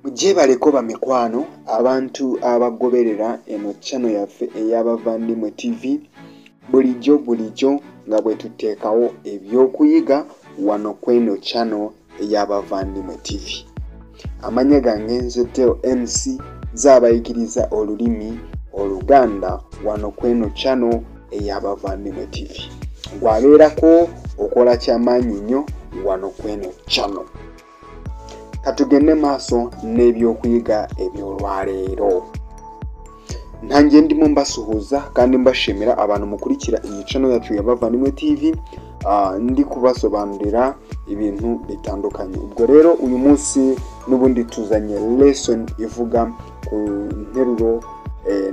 Mujye ko bamikwano abantu abagoberera eno channel yaffe ey'Abavandimwe TV bulijjo nga bwe tuteekawo ebyokuyiga wano kweno channel ey'Abavandimwe TV. Amanya gange nze Teo MC zaabayigiriza olulimi Oluganda wano kweno channel ey'Abavandimwe TV. Gwabeerako okola kyamaanyi nnyo wano kweno channel. Katugende maaso n'ebyokuyiga eby'olwaleero. Nange ndimo mbasuhuza kandi mbashimira abantu mukurikira iyi channel yacu y'Abavandimwe TV. Ndi kubasobanurira ibintu bitandukanye. Ubwo rero uyu munsi n'ubundi tuzanye lesson ivuga ku nteruro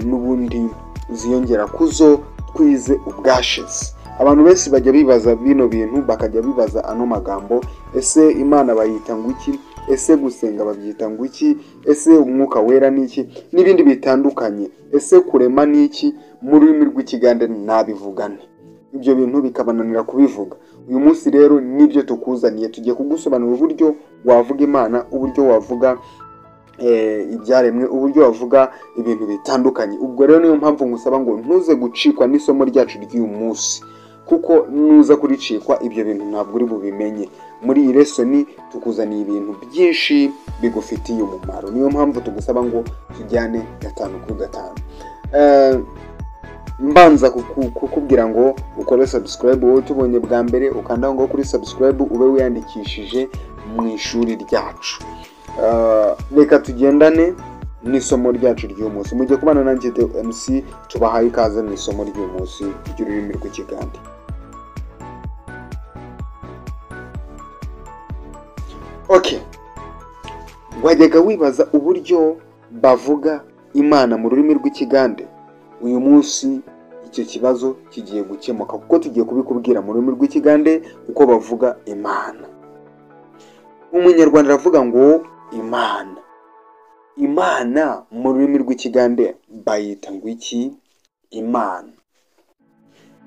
n'ubundi ziyongera kuzo twize ubwashize. Abantu benshi bajya bibaza bino bintu, bakajya bibaza ano magambo, ese Imana bayita ngwiki, ese gusenga babyita ngwiki, ese umwuka wera niki, n'ibindi bitandukanye, ese kurema niki, mu rurimi rw'Ikigande nabivugane. Ibyo bintu bikabananira kubivuga. Uyu munsi rero nibyo tukuzaniye, tugiye kugusobanura uburyo wavuga Imana, uburyo wavuga ibyaremwe, uburyo wavuga ibintu bitandukanye. Ubwo rero niyo mpamvu ngusaba ngo ntuze gucikwa n'isomo ryacu ry'uyu munsi, kuko nuza kuricikwa ibyo bintu ntabwo uri bubimenye. Muri iyi lesson tukuzaniye ibintu byinshi bigufitiye umumaro. Niyo mpamvu tugusaba ngo tujyane 5 kuri 5. Mbanza kukubwira ngo ukore subscribe wowe tubonye bwa mbere, ukanda ngo kuri subscribe ube wiyandikishije mu ishuri ryacu. Reka tugendane n'isomo ryacu ry'uyu munsi. Mujye kubana nanjye Teo MC, tubahaye ikaze mu isomo ry'uyu munsi ry'ururimi rw'Ikigande. Okay. Wajyaga wibaza uburyo bavuga Imana mu rurimi rw'Ikigande? Uyu munsi icyo kibazo kigiye gukemuka, kuko tugiye kubikubwira mu rurimi rw'Ikigande uko bavuga Imana. Umunyarwanda aravuga ngo Imana. Imana mu rurimi rw'Ikigande bayita ngwiki? Imana.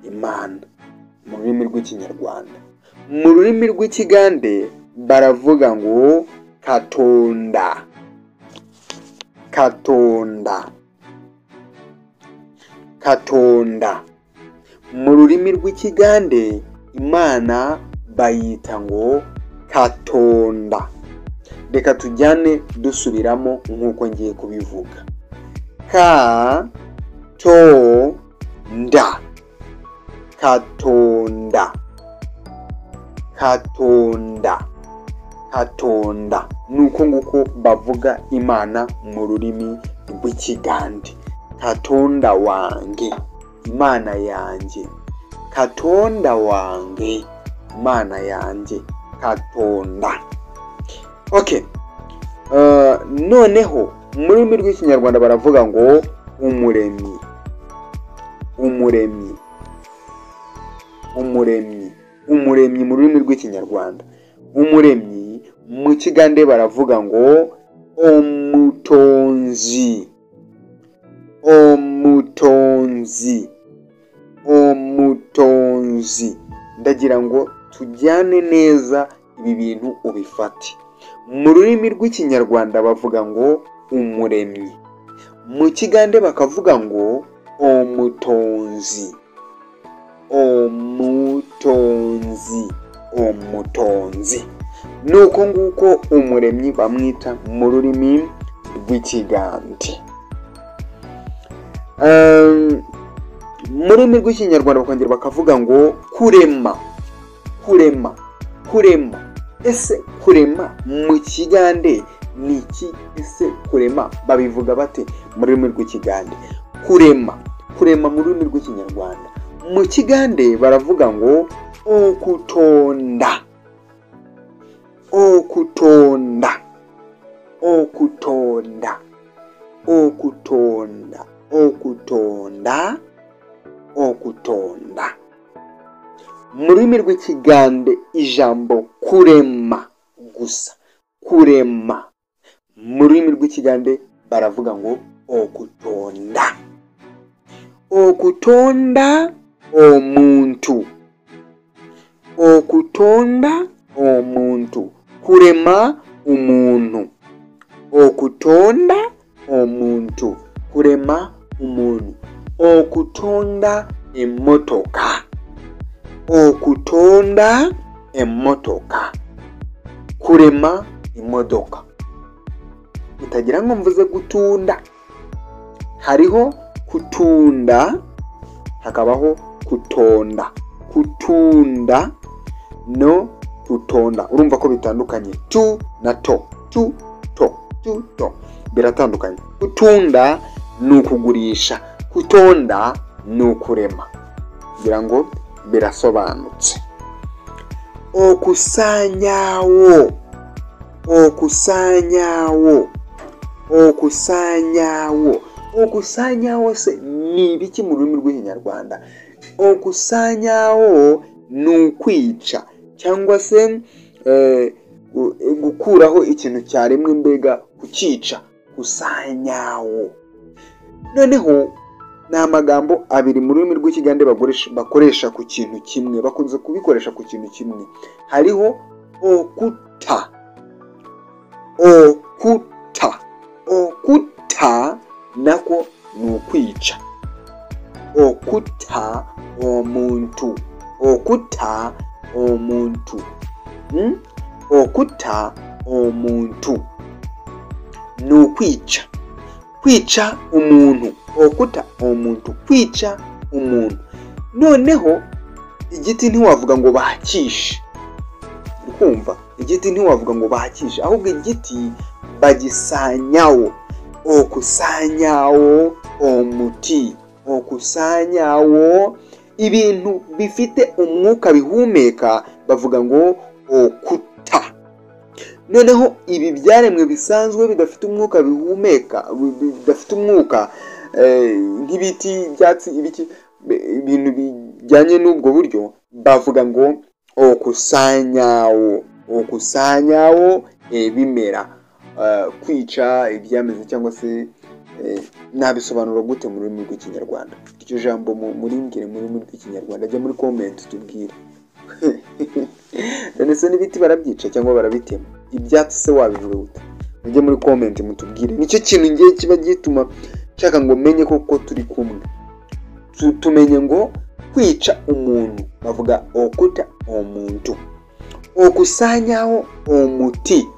Imana mu rurimi rw'Ikinyarwanda. Mu rurimi rw'Ikigande baravuga ngo Katonda. Katonda. Katonda. Mu rurimi rw'Ikigande Imana bayita ngo Katonda. Reka tujyane dusubiramo nk'uko ngiye kubivuga. Katonda. Katonda. Katonda. Katonda. Nuko nguko bavuga Imana mu rurimi rw'Ikigande. Katonda wange, Imana yanjye. Katonda wange, Imana yanjye. Katonda. Okay. Noneho mu rurimi rw'Ikinyarwanda baravuga ngo umuremyi. Umuremyi. Umuremyi. Umuremyi mu rurimi rw'Ikinyarwanda. Umuremyi mu Kigande baravuga ngo omutonzi. Omutonzi. Omutonzi. Ndagira ngo tujyane neza ibi bintu ubifate. Mu rurimi rw'Ikinyarwanda bavuga ngo umuremyi, mu Kigande bakavuga ngo omutonzi. Omutonzi. Omutonzi. Nuko nguko umuremyi bamwita mu rurimi rw'Ikigande. Mu rurimi rw'Ikinyarwanda bakongera bakavuga ngo kurema. Kurema. Kurema. Ese kurema mu Kigande ni iki? Ese kurema babivuga bate mu rurimi rw'Ikigande? Kurema. Kurema mu rurimi rw'Ikinyarwanda. Mu Kigande baravuga ngo okutonda. Okutonda. Okutonda. Okutonda. Okutonda. Okutonda. Mu rurimi rw'Ikigande ijambo kurema gusa. Kurema. Mu rurimi rw'Ikigande baravuga ngo okutonda. Okutonda omuntu. Okutonda omuntu. kurema umuntu, okutonda omuntu, kurema umuntu, okutonda emmotoka, okutonda emmotoka, kurema imodoka. Utagira ngo mvuze gutunda. Hariho kutunda, hakabaho kutonda. Kutunda no kutonda, urumva ko bitandukanye. Tu na to, tu to biratandukanye. Kutunda ni ukugurisha, kutonda ni ukurema. Kugira ngo birasobanutse. Okusanyawo, okusanyawo, okusanyawo. Okusanyawo se ni ibiki mu rurimi rw'ikinyarwanda? Okusanyawo ni ukwica cyangwa se gukuraho ikintu cyaremwe, mbega kukica, kusanyawo. Noneho ni amagambo abiri mu rurimi rw'ikigande bakoresha ku kintu kimwe, bakunze kubikoresha ku kintu kimwe. Hariho okuta, okuta, okuta nako ni ukwica. Okuta omuntu, okuta omuntu, okuta omuntu ni ukwica, kwica umuntu. Okuta omuntu, kwica umuntu. Noneho igiti ntiwavuga ngo bakishe, ukumva? Igiti ntiwavuga ngo bakishe, ahubwo igiti bagisanyawo. Okusanyawo omuti, okusanyawo ibintu bifite umwuka bihumeka, bavuga ngo okuta. Noneho ibi byaremwe bisanzwe bidafite umwuka bihumeka, bidafite umwuka, nk'ibiti, ibyatsi, ibiki, ibintu bijyanye n'ubwo buryo, bavuga ngo okusanyawo. Okusanyawo bimera, kwica ibyameze cyangwa se nabisobanura gute mu rurimi rw'ikinyarwanda? Iryo jambo muri mbwire mu rurimi rw'ikinyarwanda, jya muri comment tubwire. None se n'ibiti barabyica cyangwa barabitema? Ibyatsi se wabivuga gute? Mujye muri comment mutubwire. Nicyo kintu ngiye kiba gituma nshaka ngo menye koko turi kumwe. Tumenye ngo kwica umuntu bavuga okuta omuntu, okusanyaho omuti.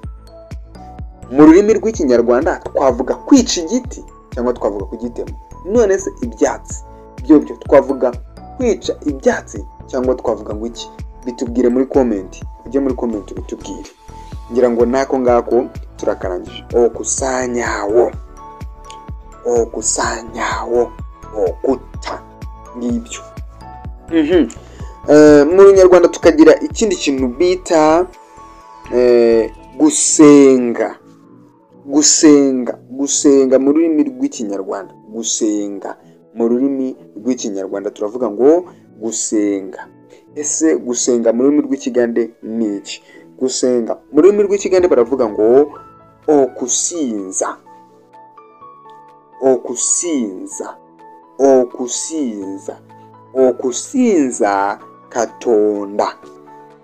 Mu rurimi rw'ikinyarwanda twavuga kwica igiti cyangwa twavuga kugitema. None se ibyatsi byo twavuga kwica ibyatsi cyangwa twavuga ngo iki? Bitubwire muri comment. Ujye muri comment bitubwire. Ngira ngo nako ngako turakarangije. Okusanyawo, okusanyawo, okuta, ngibyo. Mu Nyarwanda tukagira ikindi kintu bita gusenga. Gusenga, gusenga mu rurimi rw'ikinyarwanda, gusenga mu rurimi rw'ikinyarwanda turavuga ngo gusenga. Ese gusenga mu rurimi rw'ikigande ni iki? Gusenga mu rurimi rw'ikigande baravuga ngo okusinza, okusinza, okusinza, okusinza Katonda,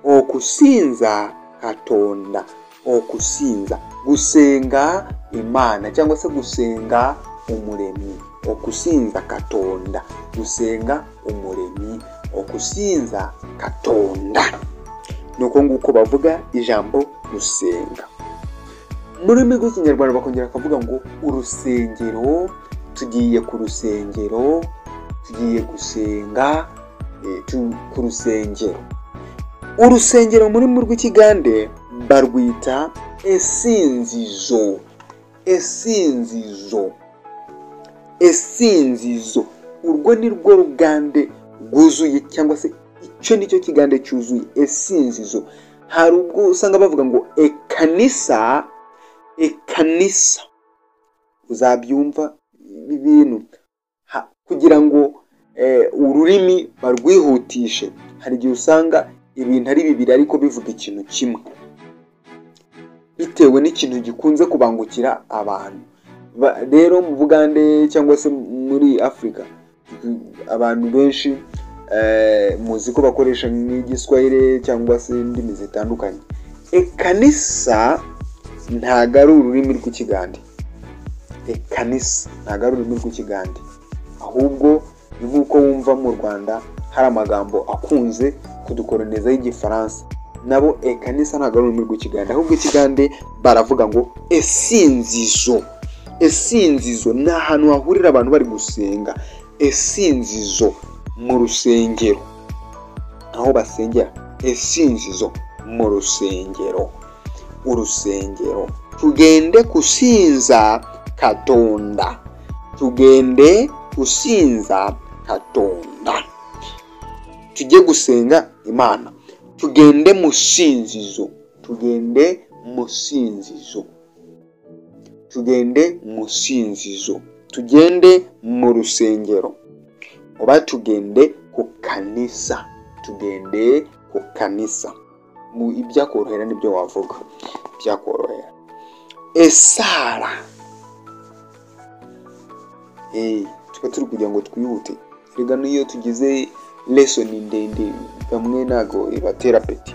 okusinza Katonda, okusinza. Gusenga Imana cyangwa se gusenga umuremyi, okusinza Katonda, gusenga umuremyi, okusinza Katonda. Nuko nguko bavuga ijambo gusenga. Mu rurimi rw'ikinyarwanda bakongera bakavuga ngo urusengero, tugiye ku rusengero, tugiye gusenga ku rusengero. Urusengero mu rurimi rw'ikigande barwita esinzizo, esinzizo, esinzizo. Urwo ni rwo rugande rwuzuye cyangwa se icyo nicyo kigande cyuzuye, esinzizo. Hari ubwo usanga bavuga ngo ekanisa, ekanisa. Uzabyumva ibintu kugira ngo ururimi barwihutishe. Hari igihe usanga ibintu ari bibiri ariko bivuga ikintu kimwe, bitewe n'ikintu gikunze kubangukira abantu. Rero mu Bugande cyangwa se muri Afrika abantu benshi muzi ko bakoresha nk'igiswahili cyangwa se indimi zitandukanye. ekanisa ntago ari ururimi rw'ikigande. Ekanisa ntago ari ururimi rw'ikigande, ahubwo ni nk'uko wumva mu Rwanda hari amagambo akunze kudukoloniza y'Igifaransa, nabo ekanisa ntago ari ururimi rw'ikigande, ahubwo ikigande baravuga ngo esinzizo. Esinzizo ni ahantu hahurira abantu bari gusenga. Esinzizo mu rusengero, aho basengera. Esinzizo mu rusengero. Urusengero. Tugende kusinza Katonda. Tugende kusinza Katonda. Tujye gusenga Imana. Tugende musinzizo. Tugende musinzizo. Tugende musinzizo. Tugende mu rusengero. Oba tugende ku kanisa. Tugende ku kanisa. Mu ibyakorohera nibyo wavuga. Byakorohera. Esara. Tuba turi kugira ngo twihute. Rega niyo tugize lesson ndende bamwe nago ibatera peti.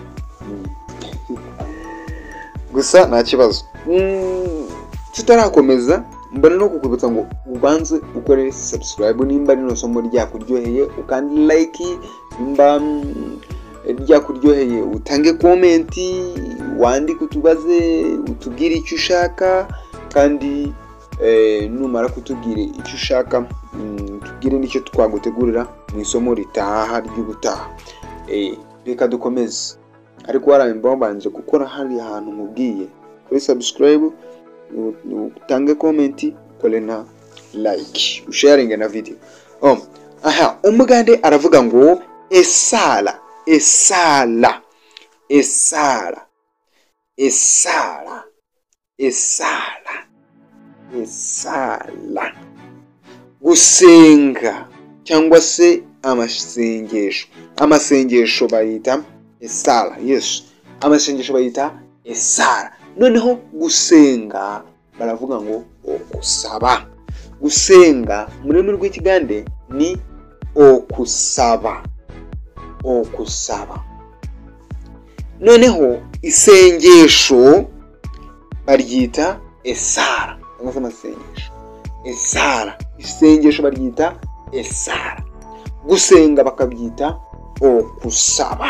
Gusa nta kibazo. Tutarakomeza mbona no kukubitsa ngo ubanze ukore subscribe nimba rino somo ryakuryoheye, ukandi like nimba ryakuryoheye, utange comment, wandike utubaze, utubwire icyo ushaka, kandi numara kutubwira icyo ushaka tubwire nicyo twagutegurira mu isomo ritaha ry'ubutaha. Reka dukomeze, ariko warambye banje gukora hari ahantu mubwiye kuri subscribe, utange comment, ukore na like, usharinge na video. Umugande aravuga ngo esala, esala, esala, esala, esala, esala. Gusenga cyangwa se amasengesho. Amasengesho bayita esala. Yes, amasengesho bayita esala. Noneho gusenga baravuga ngo okusaba. Gusenga mu rurimi rw'ikigande ni okusaba. Okusaba. Noneho isengesho baryita esala. Cyangwa amasengesho. Esala. Isengesho baryita esala. Gusenga bakabyita okusaba.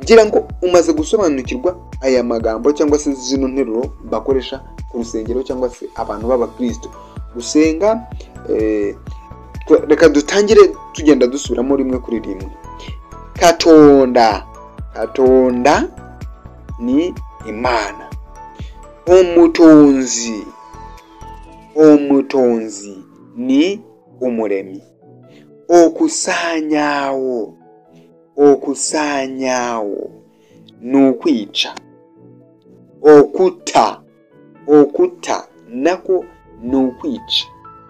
Ngira ngo umaze gusobanukirwa aya magambo cyangwa se zino nteruro bakoresha ku rusengero cyangwa se abantu b'Abakristo. Gusenga reka dutangire tugenda dusubiramo rimwe kuri rimwe. Katonda. Katonda ni Imana. Umutonzi. Umutonzi ni Umuremyi. Okusanyawo. Okusanyawo ni ukwica. Okuta. Okuta nako ni ukwica.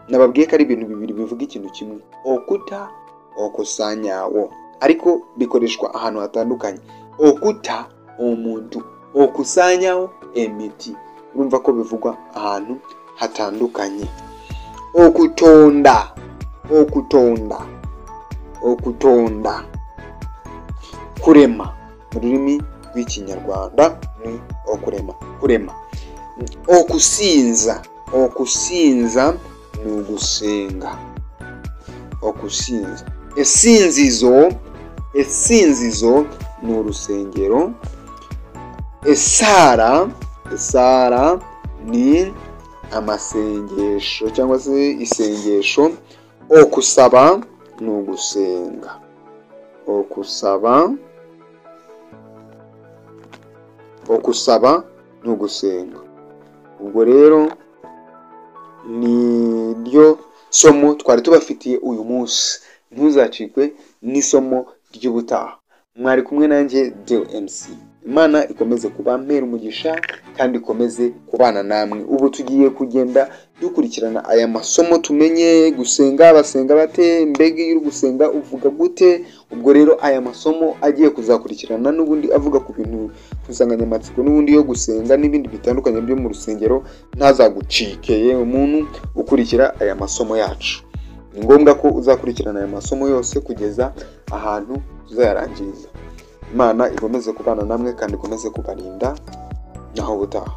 Nababwiye ko ari ibintu bibiri bivuga ikintu kimwe. Okuta, okusanyawo, ariko bikoreshwa ahantu hatandukanye. Okuta umuntu, okusanyawo emiti. Urumva ko bivugwa ahantu hatandukanye. Okutonda. Okutonda. Okutonda. Kurema mu rurimi rw'Ikinyarwanda ni okurema. Kurema. Okusinza. Okusinza ni ugusenga. Okusinza. Esinzizo. Esinzizo ni urusengero. Esara. Esara ni amasengesho cyangwa se isengesho. Okusaba ni ugusenga. Okusaba. Okusaba ni ugusenga. Ubwo rero ni ryo somo twari tubafitiye uyu munsi. Ntuzacikwe n'isomo ry'ubutaha. Mwari kumwe nanjye DMC. Imana ikomeze kubampera umugisha kandi ikomeze kubana namwe. Ubu tugiye kugenda dukurikirana aya masomo tumenye gusenga, basenga bate, mbega iyo gusenga uvuga gute. Ubwo rero aya masomo agiye kuzakurikirana n'ubundi avuga ku bintu kusanganyamatsiko n'ubundi yo gusenga n'ibindi bitandukanye byo mu rusengero. Ntazagucikeye umuntu ukurikira aya masomo yacu. Ni ngombwa ko uzakurikirana aya masomo yose kugeza ahantu tuzayarangiriza. Imana ikomeze kubana namwe kandi ikomeze kubarinda naho ubutaha.